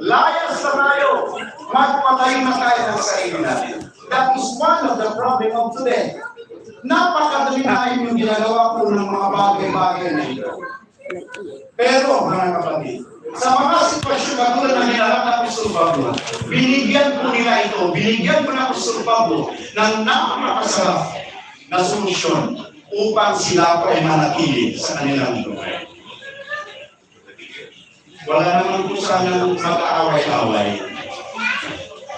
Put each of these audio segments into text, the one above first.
Layas na tayo. Magpatay na tayo ng sarili natin. That is one of the problem of today. Napakadali tayo yung ginagawa po ng mga bagay-bagay na ito. Pero, mga kapatid, sa mga sitwasyon katulad ng hinarap ng Apostol Pablo, binigyan po nila ito, binigyan po ng Apostol Pablo ng napakasarap na solusyon upang sila po ay manatili sa kanilang lugar. Wala naman po sanang mag-aaway-away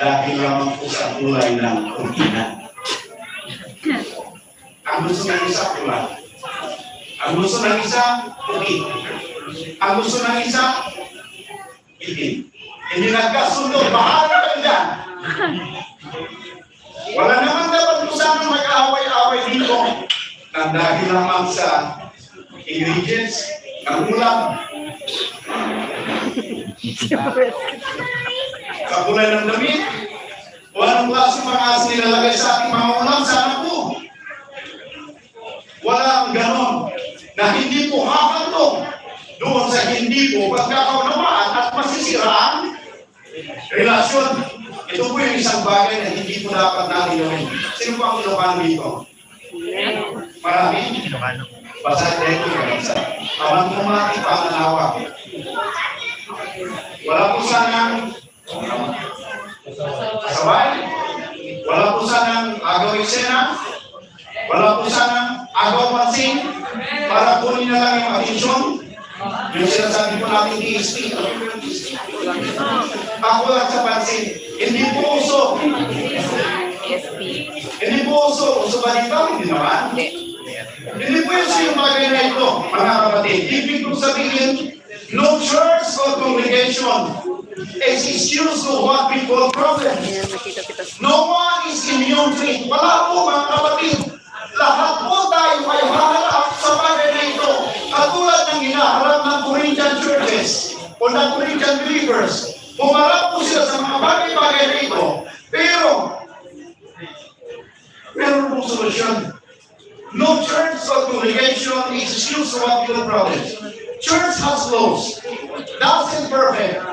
dahil lamang po sa kulay ng kurtina. Ang gusto ng isa kulay. Ang gusto ng isa puti. Ang gusto ng isa itim. Hindi nagkasundo, bahala ka dyan. Wala naman dapat po sanang mag-aaway-away dito dahil lamang sa ingredients, ng ulam, sa kulay ng damit, o anong klaseng mga asin nilalagay sa ating mga ulam, sana po. Wala ang ganon na hindi po hahandog doon sa hindi po pagkakaunawaan at masisiraan relasyon. Ito po yung isang bagay na hindi po dapat natin gawin. Sino po ang Ilocano dito? Marami? Basahin tayo ito yung isa. Habang kumati pa ang nanawa. Wala po sanang kasabay. Wala po sanang agaw eksena. Wala po sanang agaw pansin. Para kunin na lang yung atensyon. Yung sinasabi po natin DSP. Ako lang sa pansin. Hindi po uso. Hindi po uso. Uso ba dito? Hindi naman. Hindi po yung bagay na ito, mga kapatid. Ibig kong sabihin, no church or congregation is excuse to what we call problems. No one is immune to it. Wala po, mga kapatid. Lahat po tayo ay haharap sa bagay na ito. Katulad ng hinaharap ng Corinthian churches o ng Corinthian believers. Pumarap po sila sa mga bagay-bagay na ito. Pero, meron pong solusyon. No church or congregation is excuse to what we call problems. Church has flaws. That's imperfect.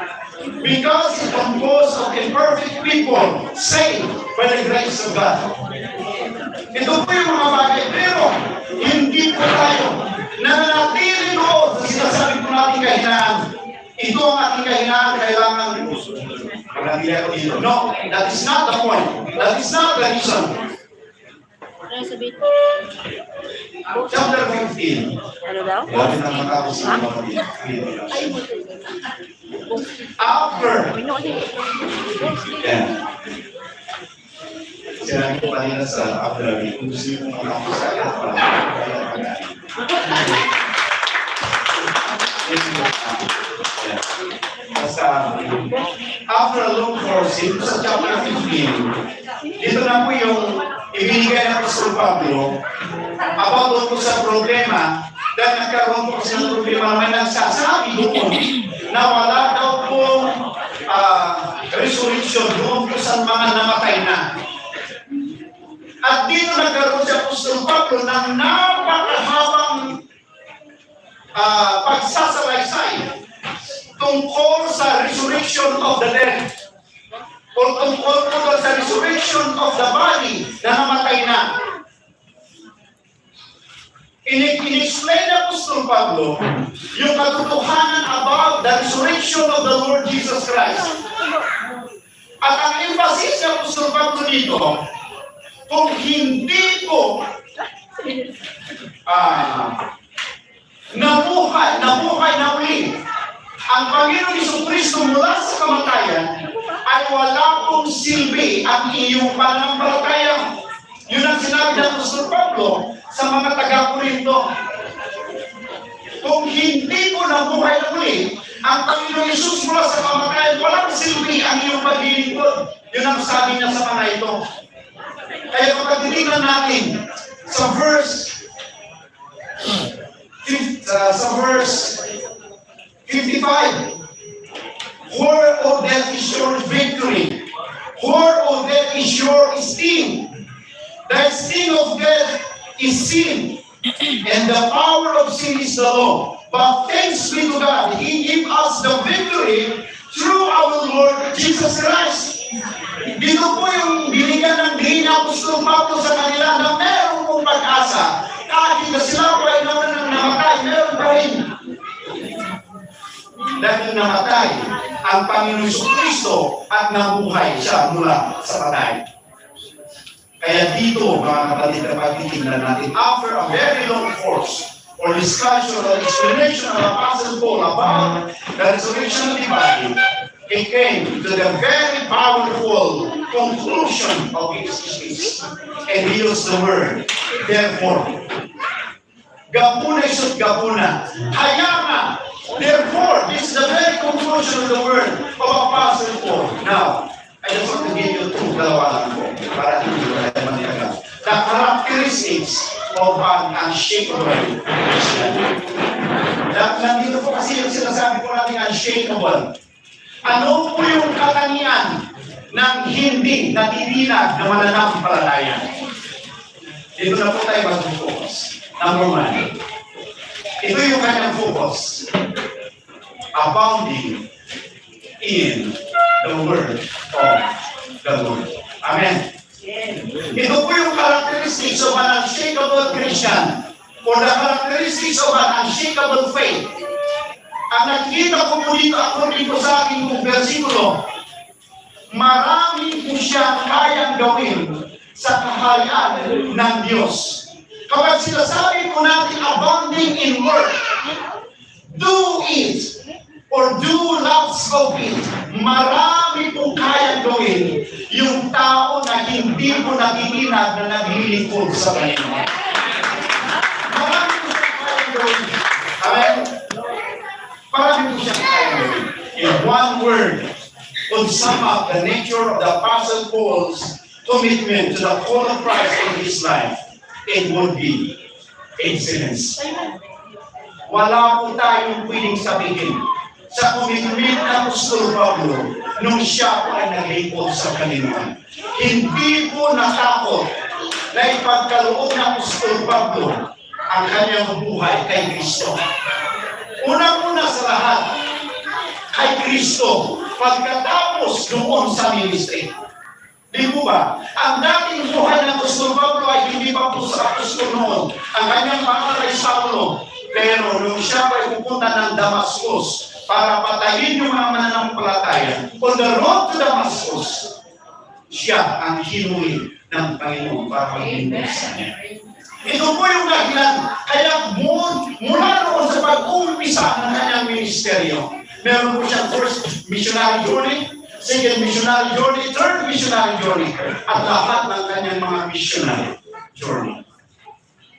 Because it's composed of imperfect people saved by the grace of God. Ito po yung mga bagay, pero hindi po tayo nananatili doon sa sinasabi po natin kahinaan. Ito ang ating kahinaan, kailangan manatili ako dito. No, that is not the point. That is not the reason. Chapter 15. Ano daw? After. Yeah. Sinabi ko kanina sa after, kung gusto nyo makakasaya at after a long course, sa chapter 15, dito na po yung ibinigay ng Apostol Pablo about doon po sa problema dahil nagkaroon po kasi ng problema may nagsasabi doon na wala daw po resurrection doon po sa mga namatay na. At dito nagkaroon si Apostol Pablo ng napakahabang pagsasalaysay tungkol sa resurrection of the dead. O tungkol po sa resurrection of the body na namatay na. In-explain na Apostol Pablo yung katotohanan about the resurrection of the Lord Jesus Christ. At ang emphasis na Apostol Pablo dito, kung hindi po namuhay na uli ang Panginoon Jesucristo mula sa kamatayan, ay wala pong silbi ang iyong pananampalataya. Yun ang sinabi ng Apostol Pablo sa mga taga-Corinto. Kung hindi mo nabuhay na muli ang Panginoon Jesus mula sa kamatayan, walang silbi ang iyong paglilingkod. Yun ang sabi niya sa mga ito. Kaya kapag titignan natin sa verse 55, where, O death, is your victory? Where, O death, is your sting? The sting of death is sin, and the power of sin is the law. But thanks be to God, He gave us the victory through our Jesus Christ. Dito po yung binigyan ng green Apostol Pablo sa kanila na meron pong pag-asa. Kahit na sila po ay namatay, meron pa rin. Dahil namatay ang Panginoon Kristo at nabuhay siya mula sa patay. Kaya dito, mga kapatid, na pagtitingnan natin, after a very long course or discussion or explanation of Apostle Paul about the resurrection of the body, he came to the very powerful conclusion of his speech. And he used the word, therefore. Gapuna isut gapuna. Hayama. Therefore, this is the very conclusion of the word of Apostle Paul. Now, I just want to give you two dalawa lang po para hindi ko tayo manitagal. The characteristics of an unshakable Christian. Nandito po kasi yung sinasabi po natin unshakable. Ano po yung katangian ng hindi natitinag na mananampalataya? Dito na po tayo mag-focus. Number one, ito yung kanyang focus. Abounding in the word of the Lord. Amen. Ito po yung characteristics of an unshakable Christian or the characteristics of an unshakable faith. Ang nakikita ko po dito, according po sa aking versikulo, marami po siya kayang gawin sa kaharian ng Diyos. Kapag sinasabi po natin abounding in word, do it or do lots of it, marami po kayang gawin yung tao na hindi po natitinag na naglilingkod sa Panginoon. Marami po siya kayang gawin. Amen? Marami po siya kayang gawin. In one word, would sum up the nature of the Apostle Paul's commitment to the call of Christ in his life. It would be excellence. Wala po tayong pwedeng sabihin sa commitment ng Apostol Pablo nung siya po ay naglingkod sa Panginoon. Hindi po natakot na ipagkaloob ng Apostol Pablo ang kanyang buhay kay Kristo. Unang-una sa lahat, kay Kristo pagkatapos noon sa ministry. Di po ba? Ang dating buhay ng Apostol Pablo ay hindi pa po sa Apostol noon. Ang kanyang pangalan ay Saulo. Pero nung siya ay pupunta ng Damascus para patayin yung mga mananampalataya, on the road to Damascus, siya ang hinuli ng Panginoon para maglingkod sa niya. Ito po yung dahilan. Kaya mula noon sa pag-umpisa ng kanyang ministeryo, meron po siyang first missionary journey, second missionary journey, third missionary journey, at lahat ng kanyang mga missionary journey.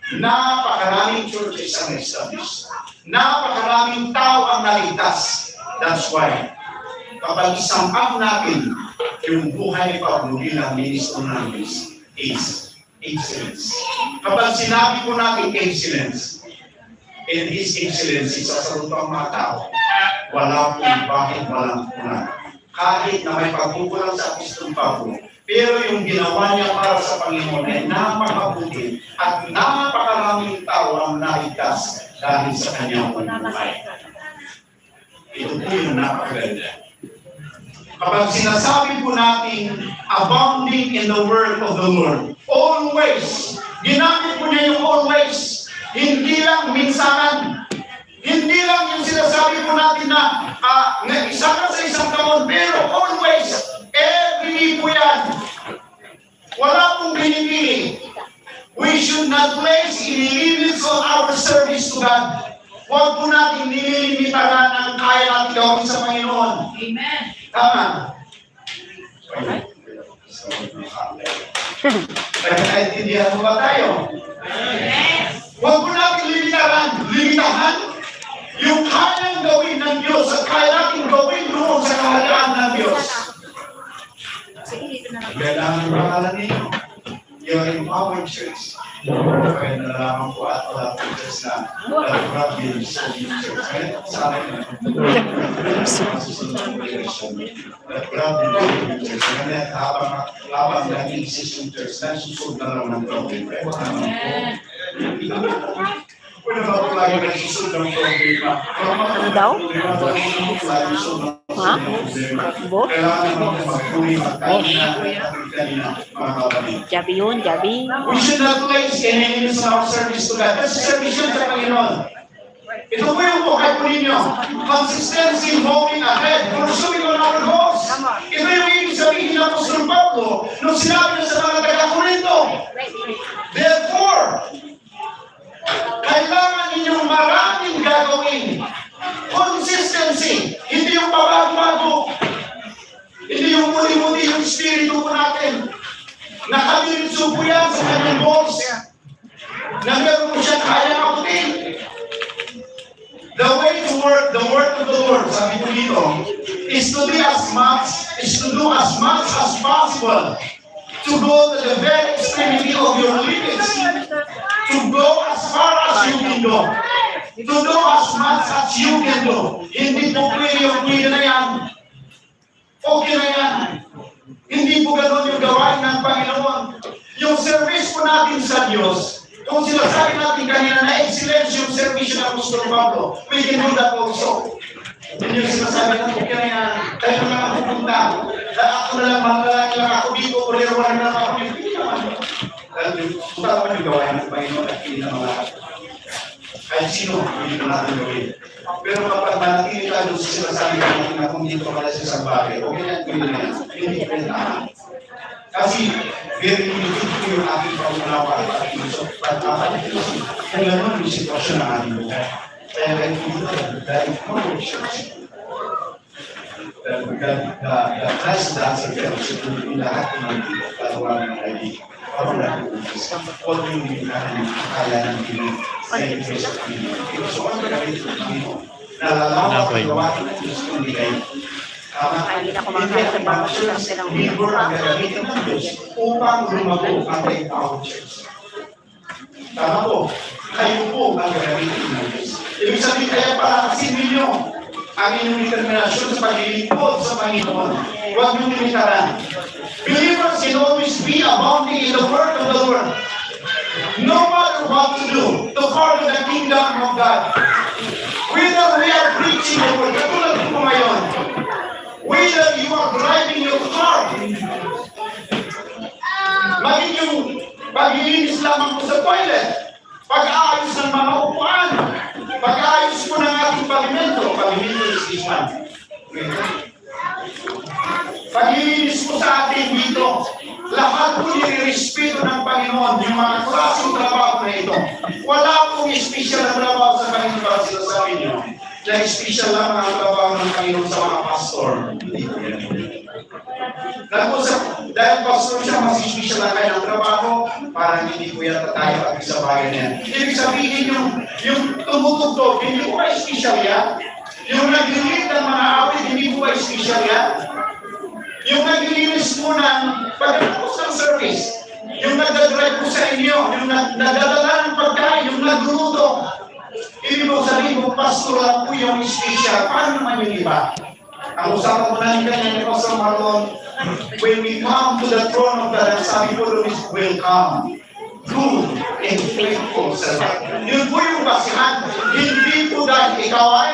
Napakaraming churches ang established. Napakaraming tao ang naligtas. That's why, kapag isampang natin yung buhay ni Pablo bilang ministro ng Diyos is excellence. Kapag sinabi po natin excellence, and His excellence sa salutang mga tao, wala pong bakit walang kulang. Kahit na may pagkukulang sa Apostol Pablo, pero yung ginawa niya para sa Panginoon ay napakabuti at napakaraming tao ang naligtas dahil sa kanyang buhay. Ito po yung napakaganda. Kapag sinasabi po natin abounding in the word of the Lord, always, ginamit po niya yung always, hindi lang minsanan. Hindi lang yung sinasabi po natin na isa ka sa isang taon, pero always, every day po yan. Wala pong pinipili. We should not place any limits on our service to God. Huwag po natin nililimitaran ang kaya natin gawin sa Panginoon. Amen. Tama. Nagkakaintindihan mo ba tayo? Huwag po natin limitahan yung kayang gawin ng Diyos at kaya natin gawin doon sa kaharian ng Diyos. Kailangan ng pangalan ninyo. You're in our church. Kaya nalaman ko at wala po church na province of the church. Kaya sa akin na masusunod ng direction. The province of the church. Kaya habang nag-exist yung church, nasusunod na lang ng province. Pwede ba po lagi nagsusod ng problema? Ano daw? Ha? Bo? Kailangan naman magpuli magkanina mga kapatid. Jabi yun, Jabi. We should not place any limits on our service to God. Kasi service yun sa Panginoon. Ito po yung buhay po ninyo. Consistency, moving ahead, pursuing on our goals. Ito yung ibig sabihin ng Apostol Pablo nung sinabi niya sa mga taga-Korinto. Therefore, kailangan ninyong maraming gagawin. Consistency. Hindi yung pabago-bago. Hindi yung muli-muli yung spirito po natin. Nakadiritso po yan sa kanyang boss. Na meron po siya kayang abutin. The way to work, the work of the Lord, sabi po dito, is to do as much as possible to go to the very extremity of your limits, to go as far as you can go, to do as much as you can do. Hindi po pwede yung pwede na yan. Okay na yan. Hindi po gano'n yung gawain ng Panginoon. Yung service po natin sa Diyos, kung sinasabi natin kanina na excellence yung service ng Apostol Pablo, we can do that also. Yun yung sinasabi natin kanina, tayo na lang pupunta. Ako na lang, mga lang ako dito, kulirwan na lang ako. Hindi naman. Kung naman yung gawain ng Panginoon at hindi naman lahat. Kahit sino, hindi na natin gawin. Pero kapag manatili tayo sa sinasabi natin na kung dito pala sa isang bagay, okay na yan, hindi pa rin naman. Kasi, very limited po yung ating paunawa at ilusok at kapalitin. Kaya naman yung sitwasyon ng ating buhay. Kaya kahit hindi dahil promotions. The Christ dancer pero sa lahat ng kalawan ng kaibigan. Ako na huwag yung kaya ng Pilipinas sa Pilipinas. So, ano na rin ito Pilipinas? Nalalaman ko yung gawa ng Diyos kung hindi kayo. Hindi na kumakain sa bawat isang silang Libor ang gagamitin ng Diyos upang lumago ang tayo church. Tama po, kayo po ang gagamitin ng Diyos. Ibig sabihin kaya para kasi ninyo ang inyong determinasyon sa paglilingkod sa Panginoon. Huwag niyong limitaran. Believers can always be abounding in the work of the Lord. No matter what to do to further the kingdom of God. Whether we are preaching the word, katulad po ngayon, whether you are driving your car, maging yung paglilinis lamang po sa toilet, pag-aayos ng mga upuan, pag-aayos po ng ating pavimento is this one. Paglilinis po sa ating dito, lahat po nire-respeto ng Panginoon, yung mga klaseng trabaho na ito. Wala pong special na trabaho sa Panginoon para sinasabi niyo na special lang ang trabaho ng Panginoon sa mga pastor. Hindi po yan. Dahil pastor siya, mas special lang kayo ng trabaho, parang hindi po yan tayo at sa bagay na yan. Ibig sabihin yung tumutugtog, hindi po ba special yan? Yung nag-lead ng mga awit, hindi po ba special yan? Yung naglilinis po ng pagkatapos ng service, yung nagdadrive po sa inyo, yung nagdadala ng pagkain, yung nagluluto. Ibig mo sabihin mo, pastor lang po yung special. Paano naman yung iba? Ang usapan mo namin kanina ni Pastor Marlon, when we come to the throne of God, ang sabi po doon is, welcome. Good and faithful servant. Yun po yung basihan. Hindi po dahil ikaw ay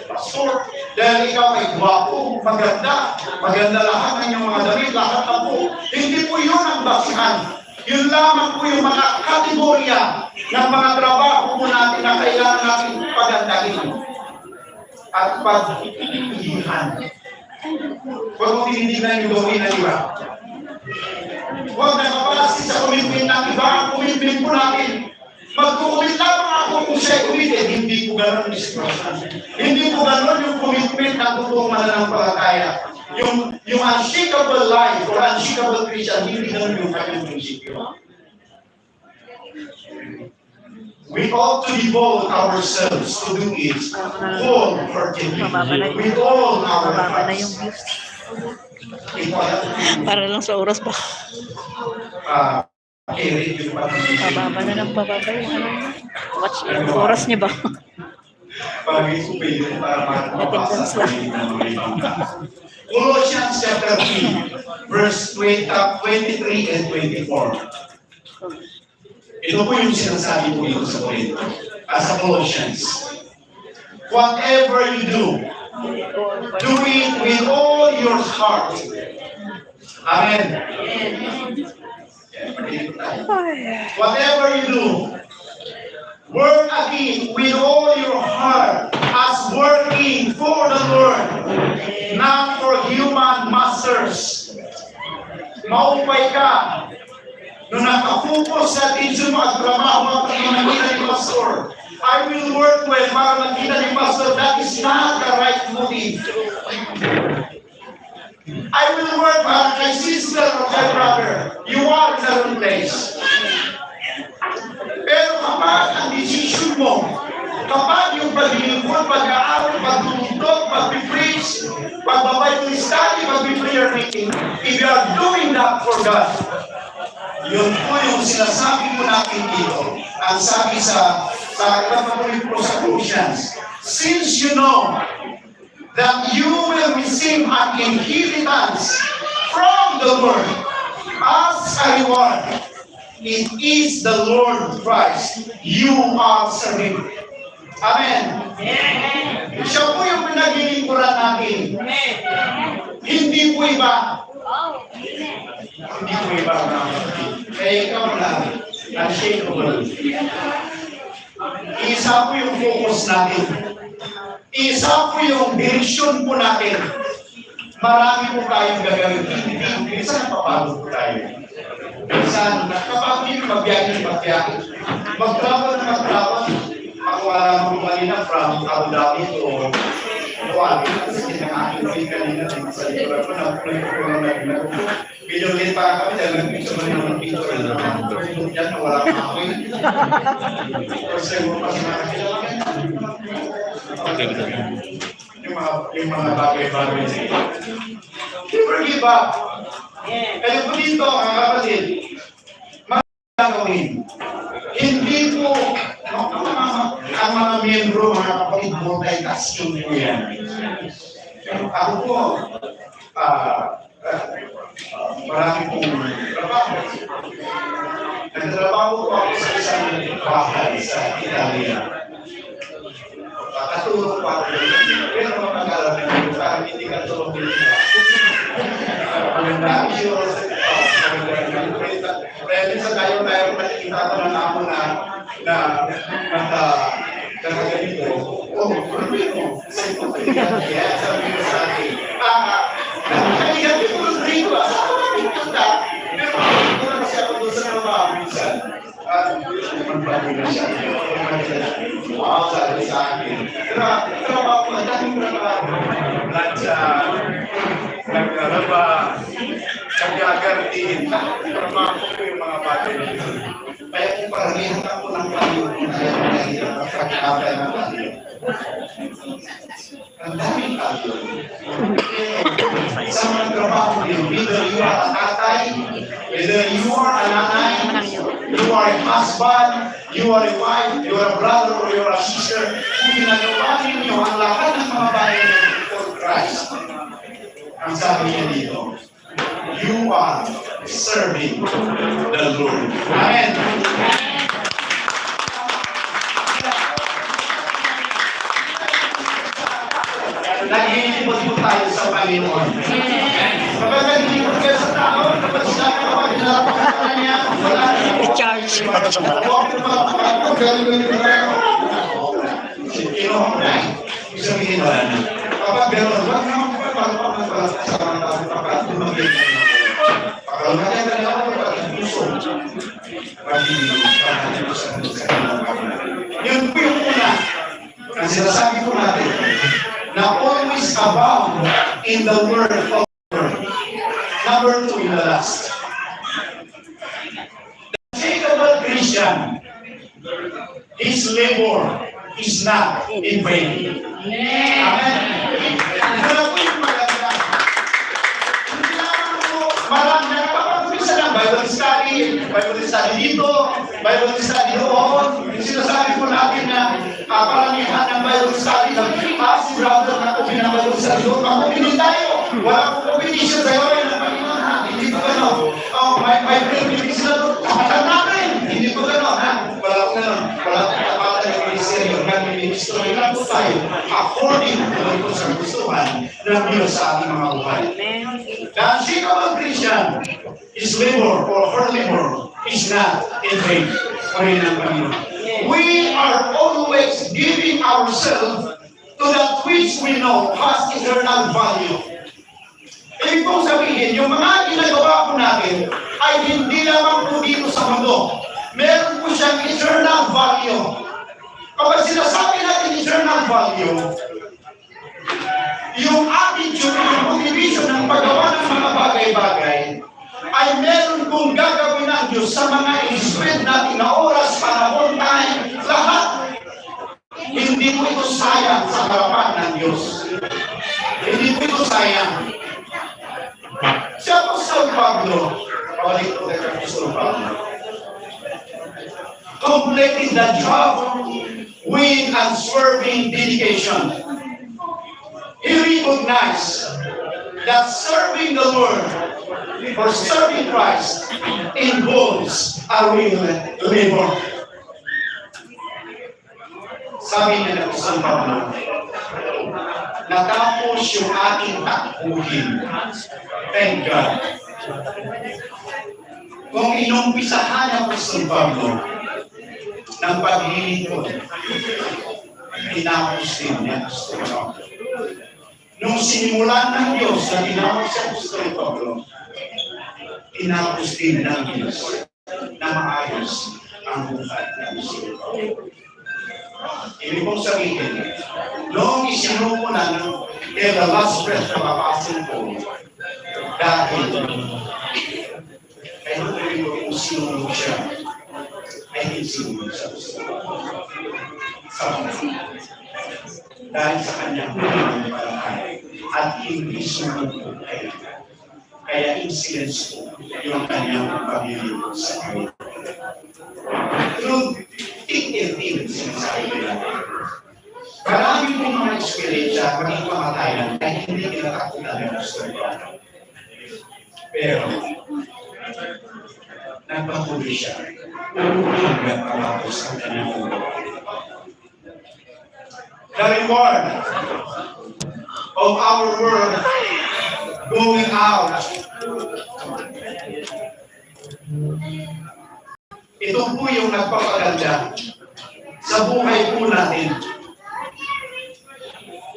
pastor, dahil ikaw ay guwapo, maganda lahat ng inyong mga damit, lahat na po. Hindi po yun ang basihan. Yun lamang po yung mga kategorya ng mga trabaho po natin na kailangan natin pagandahin at pag-iihan. Huwag mo tinitignan yung gawin na iba. Huwag nakapalasi sa commitment ng iba. Ang commitment po natin, mag-commit lamang ako kung siya'y committed. Hindi po gano'n yung sitwasyon. Hindi po gano'n yung commitment ng totoong mananampalataya. Yung unshakable life or unshakable Christian, hindi gano'n yung kanyang prinsipyo. We ought to devote ourselves to do it wholeheartedly with all our hearts. Para lang sa oras ba? Pababa na ng pababa yung ano. Watch yung oras niya ba? Attendance lang. Colossians chapter 3, verse 23 and 24. Ito po yung sinasabi po dito sa Korinto. as a Colossians. Whatever you do it with all your heart. Amen. Whatever you do, work again with all your heart as working for the Lord, not for human masters. Maupay ka, nung nakafocus sa attention mo at trabaho at nakita ni Pastor, I will work well para makita ni Pastor, that is not the right motive. I will work para kay sister or kay brother, you are in the wrong place. Pero kapag ang decision mo, kapag yung paglilingkod, pag-aaral, pagtutugtog, pag-preach, pag-bible study, pag-prayer meeting, if you are doing that for God, yun po yung sinasabi mo natin dito. Ang sabi sa Colossians, since you know that you will receive an inheritance from the Lord as a reward, it is the Lord Christ you are serving. Amen. Siya po yung pinaglilingkuran natin. Hindi po iba. Hindi po iba. Kaya ikaw lang, Unshakeable. Isa po yung focus natin. Isa po yung direction po natin. Marami po tayong gagawin. Minsan napapagod po tayo. Minsan, kapag hindi magbiyahin. Mag-travel. Ako alam mo kanina from Abu Dhabi to Kuwait. Kasi nakakita kanina sa likuran ko na video ulit pa kami dahil nag-picture mo naman picture yan na wala pa ako yun. First time mo pa sa mga yung mga bagay-bagay siya. Never give up. Kaya po dito, mga kapatid, magagawin. Hindi po ang mga miyembro, mga kapatid, multitasking po yan. Ako po, marami pong trabaho. Nagtrabaho po ako sa isang bahay sa Italia. Katulong po ako. Pero mapag-alam na ito, parang hindi katulong din siya. Magandang sure kaya minsan tayo nakikita ko ng ako na ganito. Oh, Rodrigo. Sabi ko sa akin. Nakakaligan ko Rodrigo. Pero hindi ko na kasi ako doon sa trabaho minsan. Magbago na siya. Wow, sabi sa akin. Trabaho ko, ang daming trabaho. Nagraraba, nag-agartin, trabaho ko yung mga bagay na yun. Kaya kung paramihan ako ng paliw, kaya pag-abay ng paliw. Ang daming paliw. Sa mga trabaho din, whether you are a tatay, whether you are a nanay, you are a husband, you are a wife, you are a brother, or you are a sister, kung ginagawa ninyo ang lahat ng mga bagay na for Christ, ang sabi niya dito, you are serving the Lord. Amen. Nag-iipot po tayo sa Panginoon. Kapag nag-iipot kayo sa tao, kapag sila kapag nalapakan niya, wala na. Charge. Sabihin wala na. Kapag gano'n, wag naman yun po yung una ang sinasabi ko natin na always abound in the word of God. Number 2 in the last. The Unshakeable Christian, his labor is not in vain. Amen. Ito po yung maganda. Marami na kapag-umpisa ng Bible study dito, Bible study doon. Sinasabi po natin na paramihan ng Bible study ng si brother na kung Bible study doon, makupinin tayo. Wala pong competition sa iwain ng Panginoon, ha? Hindi po gano'n. May prayer meeting sila doon. Kapatan natin. Hindi po gano'n, ha? Wala po gano'n. Wala po kapatan ng Kristo ay lang po tayo according to sa gustuhan ng Diyos sa ating mga buhay. The unshakable Christian, his labor or her labor is not in vain. Panginoon ng Panginoon. We are always giving ourselves to that which we know has eternal value. Ibig pong sabihin, yung mga ginagawa po natin ay hindi lamang po dito sa mundo. Meron po siyang eternal value. Kapag sinasabi natin eternal value, yung attitude, yung motivation ng paggawa ng mga bagay-bagay ay meron kong gagawin ng Diyos sa mga in-spend natin na oras, panahon, time, lahat. Hindi mo ito sayang sa harapan ng Diyos. Hindi mo ito sayang. Si Apostol Pablo, pabalik ko kay Apostol Pablo, completed the job with unswerving dedication. He recognized that serving the Lord or serving Christ involves a real labor. Sabi niya na Apostol Pablo, natapos yung ating takbuhin. Thank God. Kung inumpisahan ang Apostol Pablo ng paglilingkod, tinapos din niya Apostol Pablo. Nung sinimulan ng Diyos na tinapos sa Apostol Pablo, tinapos din ng Diyos na maayos ang buhay ng Apostol Pablo. Ibig mong sabihin, noong isinuko na ng the last breath ng Apostle Paul, dahil kay Rodrigo kung sinulog siya, ay hindi sinulog siya. Dahil sa kanyang pagkakalakay at hindi sinulog kayo. Kaya incidents po yung kanyang pag-ibig sa kayo. Through thick and thin, sinasabi nila. Marami pong mga eksperyensya, maging pamatayan, ay hindi kinatakutan ng gusto niya. Pero, nagpatuloy siya hanggang matapos ang kanyang ulo. The reward of our work going out. Ito po yung nagpapaganda sa buhay po natin.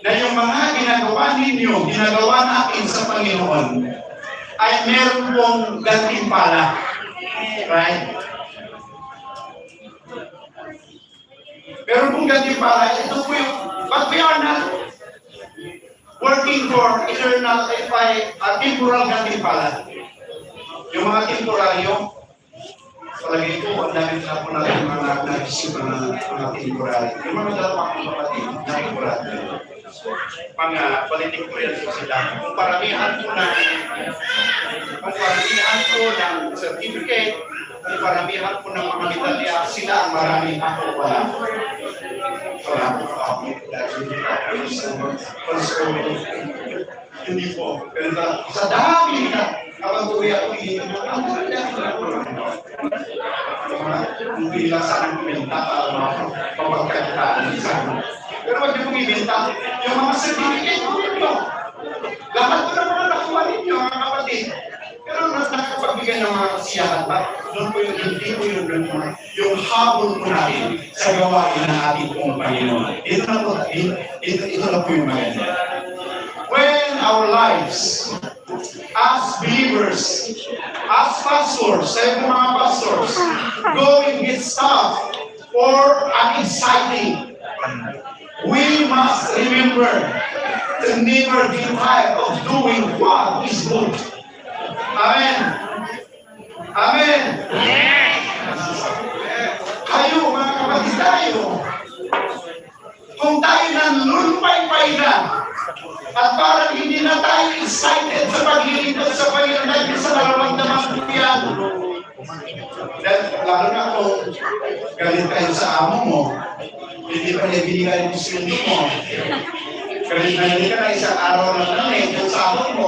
Na yung mga ginagawa ninyo, ginagawa natin sa Panginoon, ay meron pong gantimpala. Right? Meron pong gantimpala. Ito po yung, but we are not working for eternal, temporal gantimpala. Yung mga temporaryo, palagay ko, ang dami na po natin mga nag-isip na mga temporaryo. Yung mga dalawang kapatid na temporaryo. Mga politik ko yan sila. Kung paramihan po ng certificate, kung paramihan po ng mga medalya, sila ang maraming ako wala. Wala po ako. Hindi po. Pero sa dami na, kapag uwi ako, hindi ko ang ganda kung bilang sa aking kumenta, pagkakataan sa pero wag niyo pong ibenta yung mga certificate ninyo. Lahat ko ng mga nakuha ninyo, mga kapatid. Pero nakakapagbigay ng mga kasiyahan ba? Doon po yung hindi po yung habol po natin sa gawain ng ating pong Panginoon. Ito na po yung maganda. When our lives as believers, as pastors, sa mga pastors, going get stuff or unexciting, we must remember to never be tired of doing what is good. Amen. Amen. Kayo, mga kapatid tayo, kung tayo nanlulupay-pay na, at parang hindi na tayo excited sa paglilingkod sa Panginoon dahil sa nararamdaman ko yan. Dahil lalo na kung galit tayo sa amo mo, hindi pa niya binigay yung sweldo mo. Galit na hindi ka na isang araw na lang kung sa amo mo,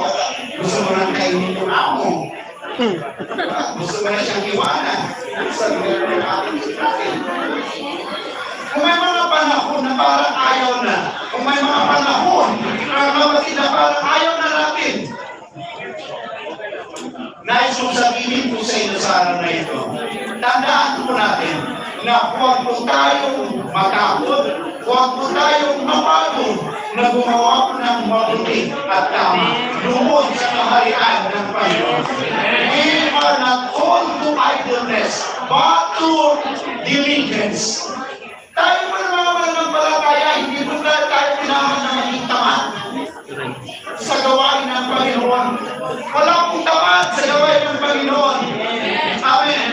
gusto mo nang kainin yung amo. Gusto mo na siyang iwanan. Sa mga ating sinasin. Kung may mga panahon na parang ayaw na, kung may mga panahon na parang ayaw na natin, nais kong sabihin po sa inyo sa araw na ito, tandaan po natin na huwag po tayong matakot, huwag po tayong mapagod na gumawa po ng mabuti at tama lumuhod sa kaharian ng Panginoon. We are not called to idleness, but to diligence. Tayo po ng mga mananampalataya, hindi po tayo kailangan na maging tamad sa gawain ng Panginoon. Wala pong tamad sa gawain ng Panginoon. Amen.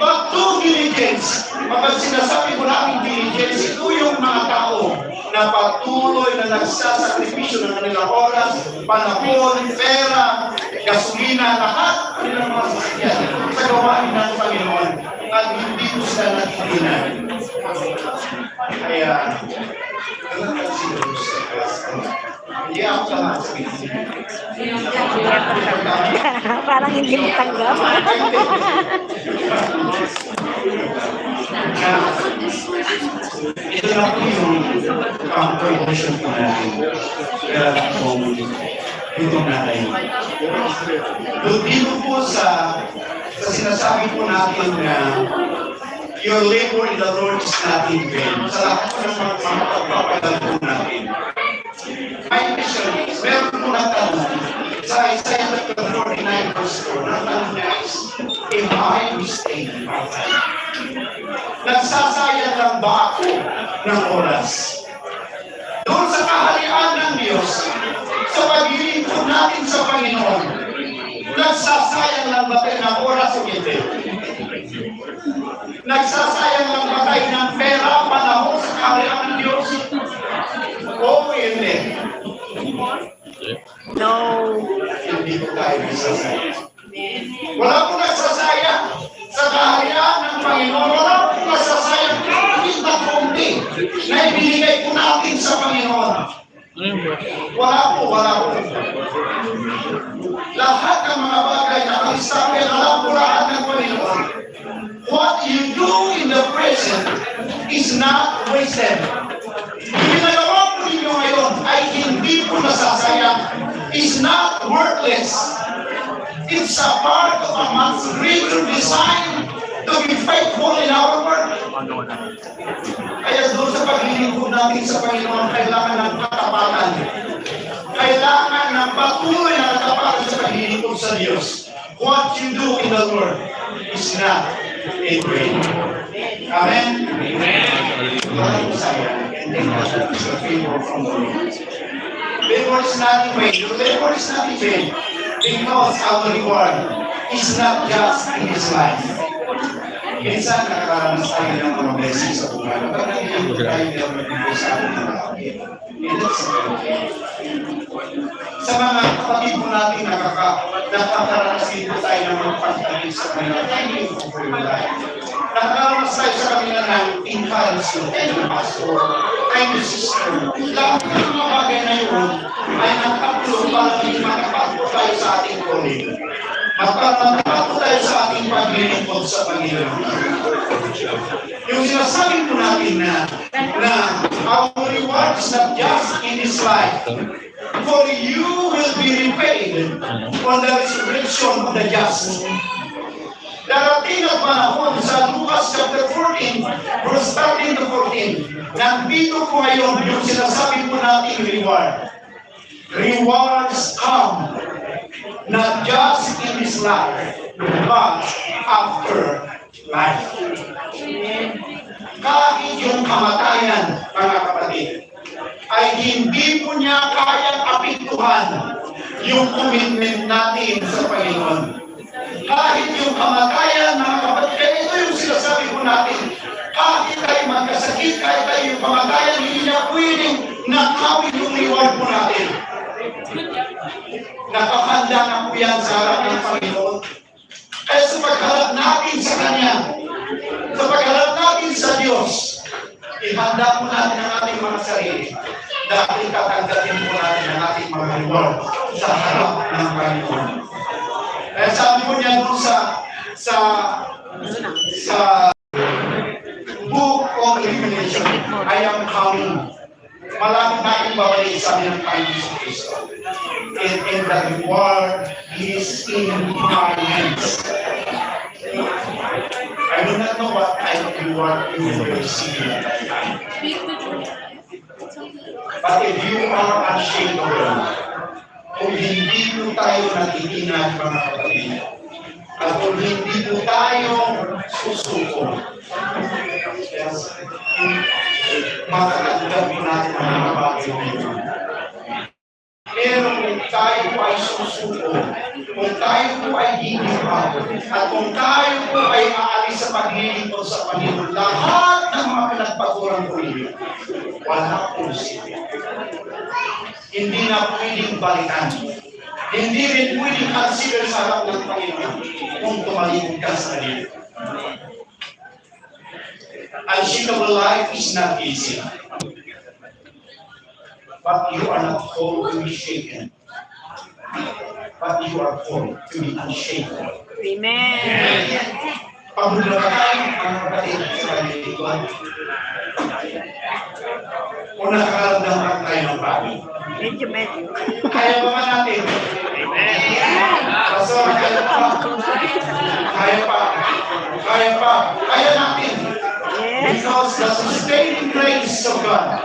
But to diligence. Kapag sinasabi ko namin diligence, ito yung mga tao na patuloy na nagsasakripisyo ng kanilang oras, panahon, pera, gasolina, lahat kanilang mga sasakyan sa gawain ng Panginoon. At hindi ko sila natigilan. Kaya, hindi ako sama sa Parang hindi mo tanggap. Ito na po yung promotion po natin. Itong natin. Dito po sa sinasabi po natin na your labor in the Lord is not in vain. Sa lahat po ng mga pagpapagal po natin. My mission is, meron po natanong sa Isaiah 49 verse 4, natanong niya is, if I will stay in my life, nagsasayang lang ba ako ng oras? Doon sa kaharian ng Diyos, sa paglilingkod natin sa Panginoon, nagsasayang lang ba tayo ng oras o hindi? Nagsasayang lang ba tayo ng pera, panahon sa kaharian ng Diyos? O hindi? No. Hindi ko tayo nagsasayang. Wala po nagsasayang sa kaharian ng Panginoon. Wala po nagsasayang kahit na konti na ibinigay po natin sa Panginoon. Wala po. Lahat ng mga bagay na kalistahin, alam po lahat ng Panginoon. What you do in the present is not wasted. Yung ginagawa po ninyo ngayon ay hindi po nasasayang. Is not worthless. It's a part of a much greater design to be faithful in our work. Kaya doon sa paglilingkod natin sa Panginoon, kailangan ng katapatan. Kailangan ng patuloy na katapatan sa paglilingkod sa Diyos. What you do in the Lord is not in vain. Amen? Amen. Labor is not in vain. Your labor is not in vain. Because our reward is not just in this life. Minsan nakakaranas tayo ng mga blessings sa buhay. Kapag hindi tayo nilagay sa ating mga kapatid. Sa mga kapatid mo natin nakakaranas dito tayo ng mga pagkakas sa kanila. Thank you for your life. Nakakaranas tayo sa kanila ng encouragement. Thank you, Pastor. Thank you, Sister. Lahat ng mga bagay na yun ay nakapulong para makapagpo tayo sa ating calling. Magpapagpapo tayo sa ating paglilingkod sa Panginoon. Yung sinasabi po natin na our reward is not just in this life, for you will be repaid on the resurrection of the just. Darating ang panahon sa Lucas chapter 14, verse 13 to 14, nandito po ngayon yung sinasabi po natin reward. Rewards come not just in this life, but after life. Kahit yung kamatayan, mga kapatid, ay hindi po niya kayang apektuhan yung commitment natin sa Panginoon. Kahit yung kamatayan, mga kapatid, kaya ito yung sinasabi po natin, kahit tayo magkasakit, kahit tayo yung kamatayan, hindi niya pwedeng nakawin yung reward po natin. Nakahanda na po yan sa harap ng Panginoon. Kaya sa pagharap natin sa Kanya, sa pagharap natin sa Diyos, ihanda po natin ang ating mga sarili dahil tatanggatin po natin ang ating mga reward sa harap ng Panginoon. Kaya sabi po niya doon sa Book of Revelation, I am coming. Malapit na akong babalik, sabi ng Panginoon Kristo. And the reward is in my hands. I do not know what kind of reward you will receive at that time. But if you are unshakable, kung hindi po tayo natitinag, mga kapatid, at kung hindi po tayo susuko, yes, makakagdag po natin ang mga bagay dito. Pero kung tayo po ay susuko, kung tayo po ay gigibaw, at kung tayo po ay aalis sa paglilingkod sa Panginoon, lahat ng mga pinagpaguran po niyo, wala po siya. Hindi na pwedeng balikan. Hindi rin pwedeng consider sa harap ng Panginoon kung tumalikod ka sa kanila. Unshakeable life is not easy. But you are not called to be shaken. But you are called to be unshakable. Amen. Pagbulatay ang kapatid sa kalikuan. Kung nakakaramdaman tayo ng bago. Medyo. Kaya ba man natin? Pastor, kaya pa. Kaya pa. Kaya pa. Kaya natin. Yes. Because the sustaining grace of God,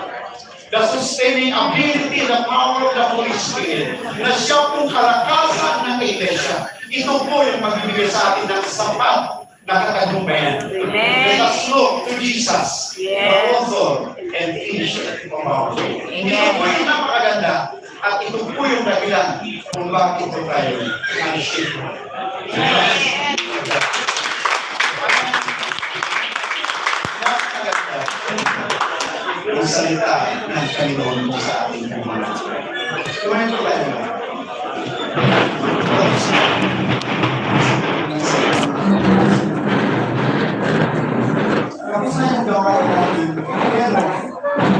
the sustaining ability, the power of the Holy Spirit, na siya pong kalakasan ng Iglesia, ito po yung magbibigay sa atin ng sapat na katagumpayan. Let us look to Jesus, the author and finisher of our faith. Ito po yung napakaganda at ito po yung dahilan kung bakit ito tayo unshakable. Napakaganda ang salita ng Panginoon mo sa ating mga. Kumain po tayo.